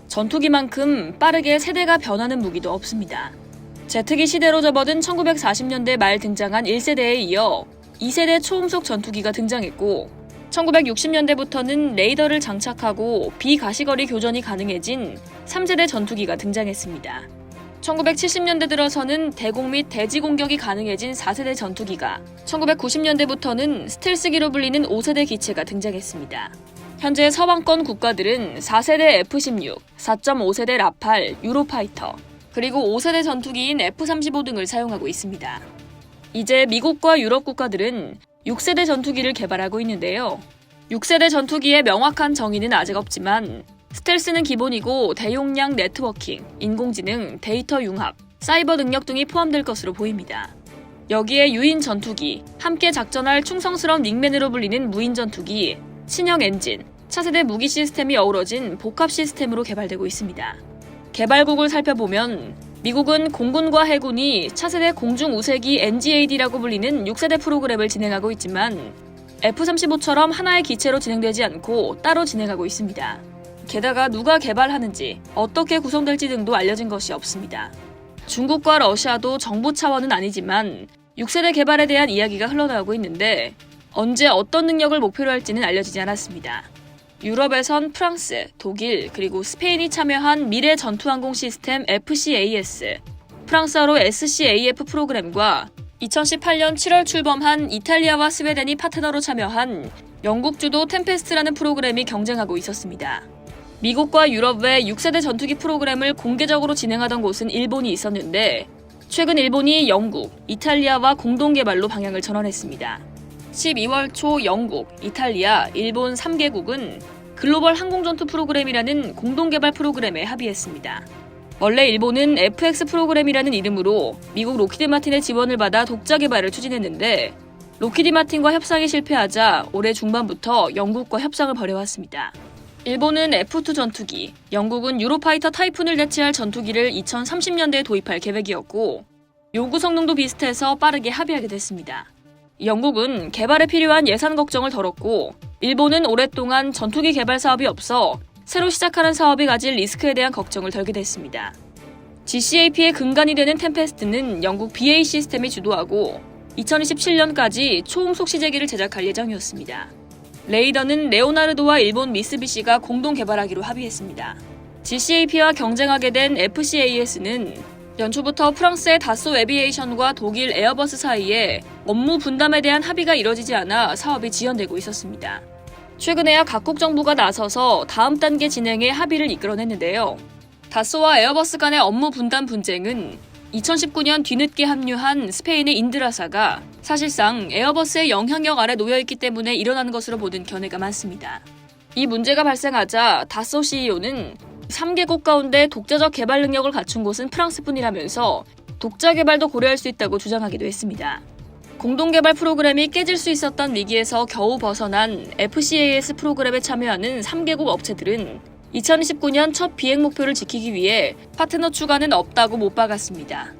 전투기만큼 빠르게 세대가 변하는 무기도 없습니다. 제트기 시대로 접어든 1940년대 말 등장한 1세대에 이어 2세대 초음속 전투기가 등장했고 1960년대부터는 레이더를 장착하고 비가시거리 교전이 가능해진 3세대 전투기가 등장했습니다. 1970년대 들어서는 대공 및 대지 공격이 가능해진 4세대 전투기가, 1990년대부터는 스텔스기로 불리는 5세대 기체가 등장했습니다. 현재 서방권 국가들은 4세대 F-16, 4.5세대 라팔, 유로파이터, 그리고 5세대 전투기인 F-35 등을 사용하고 있습니다. 이제 미국과 유럽 국가들은 6세대 전투기를 개발하고 있는데요. 6세대 전투기의 명확한 정의는 아직 없지만 스텔스는 기본이고 대용량 네트워킹, 인공지능, 데이터 융합, 사이버 능력 등이 포함될 것으로 보입니다. 여기에 유인 전투기, 함께 작전할 충성스러운 닉맨으로 불리는 무인 전투기, 친형 엔진, 차세대 무기 시스템이 어우러진 복합 시스템으로 개발되고 있습니다. 개발국을 살펴보면 미국은 공군과 해군이 차세대 공중우세기 NGAD라고 불리는 6세대 프로그램을 진행하고 있지만 F-35처럼 하나의 기체로 진행되지 않고 따로 진행하고 있습니다. 게다가 누가 개발하는지, 어떻게 구성될지 등도 알려진 것이 없습니다. 중국과 러시아도 정부 차원은 아니지만 6세대 개발에 대한 이야기가 흘러나오고 있는데 언제 어떤 능력을 목표로 할지는 알려지지 않았습니다. 유럽에선 프랑스, 독일, 그리고 스페인이 참여한 미래 전투항공 시스템 FCAS, 프랑스어로 SCAF 프로그램과 2018년 7월 출범한 이탈리아와 스웨덴이 파트너로 참여한 영국 주도 템페스트라는 프로그램이 경쟁하고 있었습니다. 미국과 유럽 외 6세대 전투기 프로그램을 공개적으로 진행하던 곳은 일본이 있었는데 최근 일본이 영국, 이탈리아와 공동 개발로 방향을 전환했습니다. 12월 초 영국, 이탈리아, 일본 3개국은 글로벌 항공전투 프로그램이라는 공동 개발 프로그램에 합의했습니다. 원래 일본은 FX 프로그램이라는 이름으로 미국 로키드 마틴의 지원을 받아 독자 개발을 추진했는데 로키드 마틴과 협상이 실패하자 올해 중반부터 영국과 협상을 벌여왔습니다. 일본은 F-2 전투기, 영국은 유로파이터 타이푼을 대체할 전투기를 2030년대에 도입할 계획이었고 요구 성능도 비슷해서 빠르게 합의하게 됐습니다. 영국은 개발에 필요한 예산 걱정을 덜었고 일본은 오랫동안 전투기 개발 사업이 없어 새로 시작하는 사업이 가질 리스크에 대한 걱정을 덜게 됐습니다. GCAP의 근간이 되는 템페스트는 영국 BAE 시스템이 주도하고 2027년까지 초음속 시제기를 제작할 예정이었습니다. 레이더는 레오나르도와 일본 미쓰비시가 공동 개발하기로 합의했습니다. GCAP와 경쟁하게 된 FCAS는 연초부터 프랑스의 다소 에비에이션과 독일 에어버스 사이에 업무 분담에 대한 합의가 이뤄지지 않아 사업이 지연되고 있었습니다. 최근에야 각국 정부가 나서서 다음 단계 진행에 합의를 이끌어냈는데요. 다소와 에어버스 간의 업무 분담 분쟁은 2019년 뒤늦게 합류한 스페인의 인드라사가 사실상 에어버스의 영향력 아래 놓여있기 때문에 일어나는 것으로 보는 견해가 많습니다. 이 문제가 발생하자 다소 CEO는 3개국 가운데 독자적 개발 능력을 갖춘 곳은 프랑스뿐이라면서 독자 개발도 고려할 수 있다고 주장하기도 했습니다. 공동개발 프로그램이 깨질 수 있었던 위기에서 겨우 벗어난 FCAS 프로그램에 참여하는 3개국 업체들은 2029년 첫 비행 목표를 지키기 위해 파트너 추가는 없다고 못 박았습니다.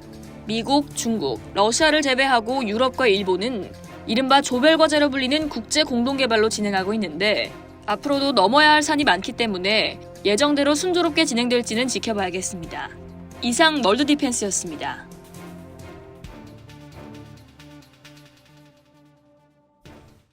미국, 중국, 러시아를 제외하고 유럽과 일본은 이른바 조별과제로 불리는 국제 공동개발로 진행하고 있는데 앞으로도 넘어야 할 산이 많기 때문에 예정대로 순조롭게 진행될지는 지켜봐야겠습니다. 이상 월드디펜스였습니다.